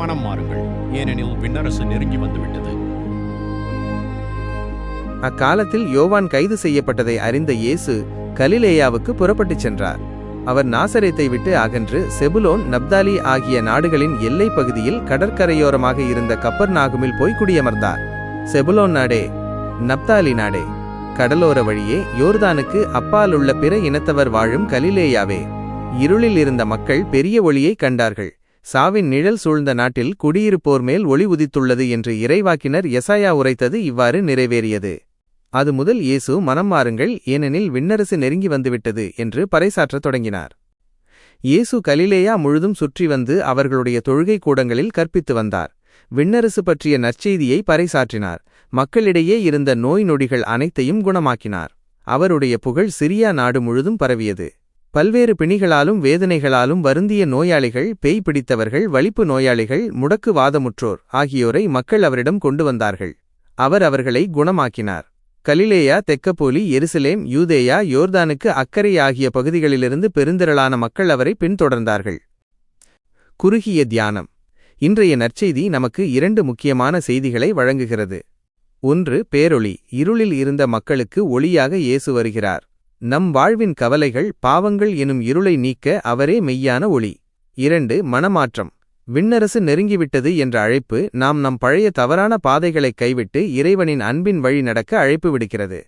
மனம் மாறுங்கள், ஏனெனில் விண்ணரசு நெருங்கி வந்துவிட்டது. அக்காலத்தில் யோவான் கைது செய்யப்பட்டதை அறிந்த இயேசு கலிலேயாவுக்கு புறப்பட்டுச் சென்றார். அவர் நாசரேத்தை விட்டு அகன்று செபுலோன், நப்தாலி ஆகிய நாடுகளின் எல்லைப் பகுதியில் கடற்கரையோரமாக இருந்த கப்பர்நாகுமில் போய் குடியமர்ந்தார். செபுலோன் நாடே, நப்தாலி நாடே, கடலோர வழியே யோர்தானுக்கு அப்பால் உள்ள பிற இனத்தவர் வாழும் கலிலேயாவே, இருளில் இருந்த மக்கள் பெரிய ஒளியை கண்டார்கள். சாவின் நிழல் சூழ்ந்த நாட்டில் குடியிருப்போர் மேல் ஒளி உதித்துள்ளது என்று இறைவாக்கினர் எசாயா உரைத்தது இவ்வாறு நிறைவேறியது. அது முதல் இயேசு மனம் மாறுங்கள், ஏனெனில் விண்ணரசு நெருங்கி வந்துவிட்டது என்று பறைசாற்றத் தொடங்கினார். இயேசு கலிலேயா முழுதும் சுற்றி வந்து அவர்களுடைய தொழுகை கூடங்களில் கற்பித்து வந்தார். விண்ணரசு பற்றிய நற்செய்தியை பறைசாற்றினார். மக்களிடையே இருந்த நோய் நொடிகள் அனைத்தையும் குணமாக்கினார். அவருடைய புகழ் சிரியா நாடு முழுதும் பரவியது. பல்வேறு பிணிகளாலும் வேதனைகளாலும் வருந்திய நோயாளிகள், பேய் பிடித்தவர்கள், வலிப்பு நோயாளிகள், முடக்கு வாதமுற்றோர் ஆகியோரை மக்கள் அவரிடம் கொண்டு வந்தார்கள். அவர் அவர்களை குணமாக்கினார். கலிலேயா, தெக்கப்போலி, எருசலேம், யூதேயா, யோர்தானுக்கு அக்கறை ஆகிய பகுதிகளிலிருந்து பெருந்திரளான மக்கள் அவரை பின்தொடர்ந்தார்கள். குறுகிய தியானம். இன்றைய நற்செய்தி நமக்கு 2 முக்கியமான செய்திகளை வழங்குகிறது. 1. பேரொளி. இருளில் இருந்த மக்களுக்கு ஒளியாக இயேசு வருகிறார். நம் வாழ்வின் கவலைகள், பாவங்கள் எனும் இருளை நீக்க அவரே மெய்யான ஒளி. 2. மனமாற்றம். விண்ணரசு நெருங்கிவிட்டது என்ற அழைப்பு நாம் நம் பழைய தவறான பாதைகளைக் கைவிட்டு இறைவனின் அன்பின் வழி நடக்க அழைப்பு விடுக்கிறது.